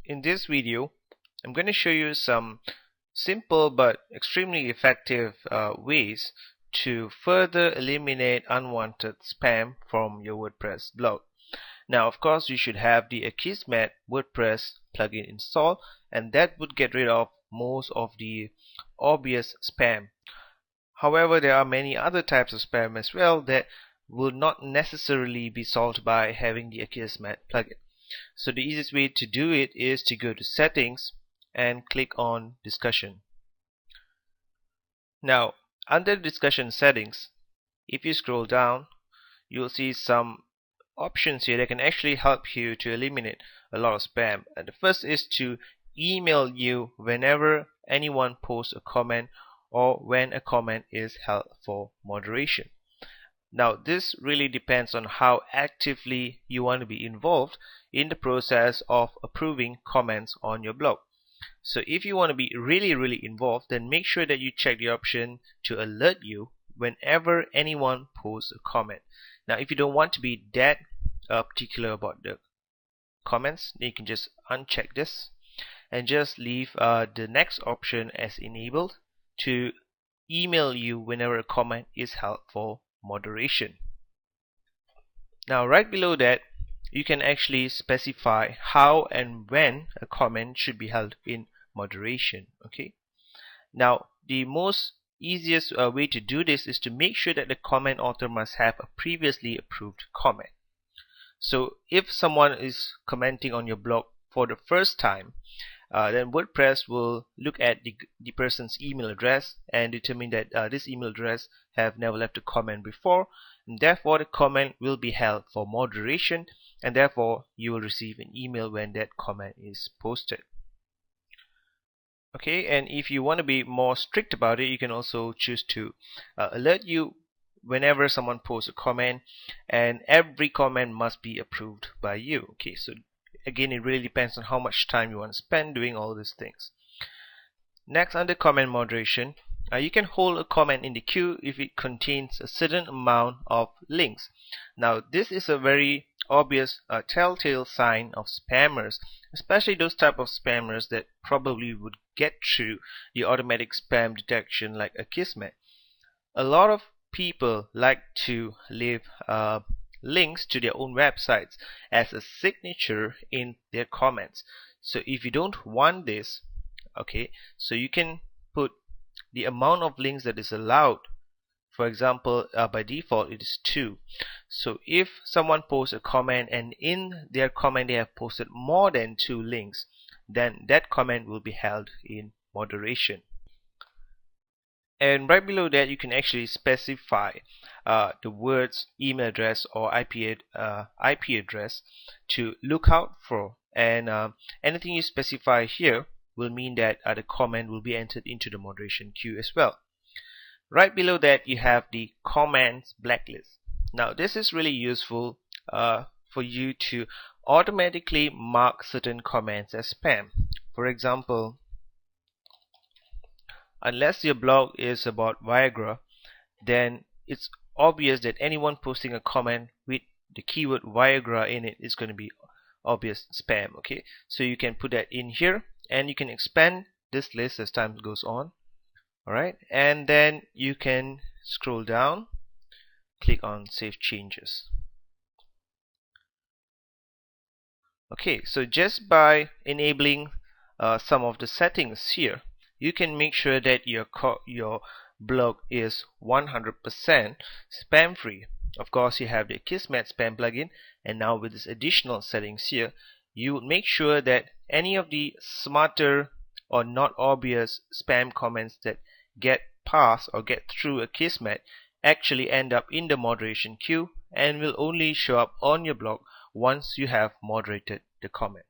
In this video, I'm going to show you some simple but extrememely effective ways to further eliminate unwanted spam from your WordPress blog. Now, of course, you should have the Akismet WordPress plugin installed, and that would get rid of most of the obvious spam. However, there are many other types of spam as well that will not necessarily be solved by having the Akismet plugin. So the easiest way to do it is to go to settings and click on discussion. Now, under discussion settings, if you scroll down, you'll see some options here that can actually help you to eliminate a lot of spam. And the first is to email you whenever anyone posts a comment or when a comment is held for moderation. Now, this really depends on how actively you want to be involved in the process of approving comments on your blog. So if you want to be really involved, then make sure that you check the option to alert you whenever anyone posts a comment. Now, if you don't want to be that particular about the comments, then you can just uncheck this and just leave the next option as enabled to email you whenever a comment is held for moderation. Now, right below that, you can actually specify how and when a comment should be held in moderation. Okay. Now, the most easiest way to do this is to make sure that the comment author must have a previously approved comment. So if someone is commenting on your blog for the first time, then WordPress will look at the person's email address and determine that this email address have never left a comment before, and therefore the comment will be held for moderation, and therefore you will receive an email when that comment is posted. Okay, and if you want to be more strict about it, you can also choose to alert you whenever someone posts a comment, and every comment must be approved by you. Okay, so again, it really depends on how much time you want to spend doing all these things. Next, under comment moderation, you can hold a comment in the queue if it contains a certain amount of links. Now, this is a very obvious telltale sign of spammers, especially those type of spammers that probably would get through the automatic spam detection like Akismet. A lot of people like to leave links to their own websites as a signature in their comments. So if you don't want this, okay, so you can put the amount of links that is allowed. For example, by default it is 2. So if someone posts a comment and in their comment they have posted more than 2 links, then that comment will be held in moderation. And right below that, you can actually specify the words email address or IP address to look out for, and anything you specify here will mean that the comment will be entered into the moderation queue as well. Right below that, you have the comments blacklist. Now, this is really useful for you to automatically mark certain comments as spam. For example, unless your blog is about Viagra, then it's obvious that anyone posting a comment with the keyword Viagra in it is going to be obvious spam. Okay, so you can put that in here, and you can expand this list as time goes on. Alright, and then you can scroll down, click on Save Changes. Okay, so just by enabling some of the settings here, you can make sure that your blog is 100% spam free. Of course, you have the Akismet spam plugin, and now with this additional settings here, you would make sure that any of the smarter or not obvious spam comments that get past or get through Akismet actually end up in the moderation queue and will only show up on your blog once you have moderated the comment.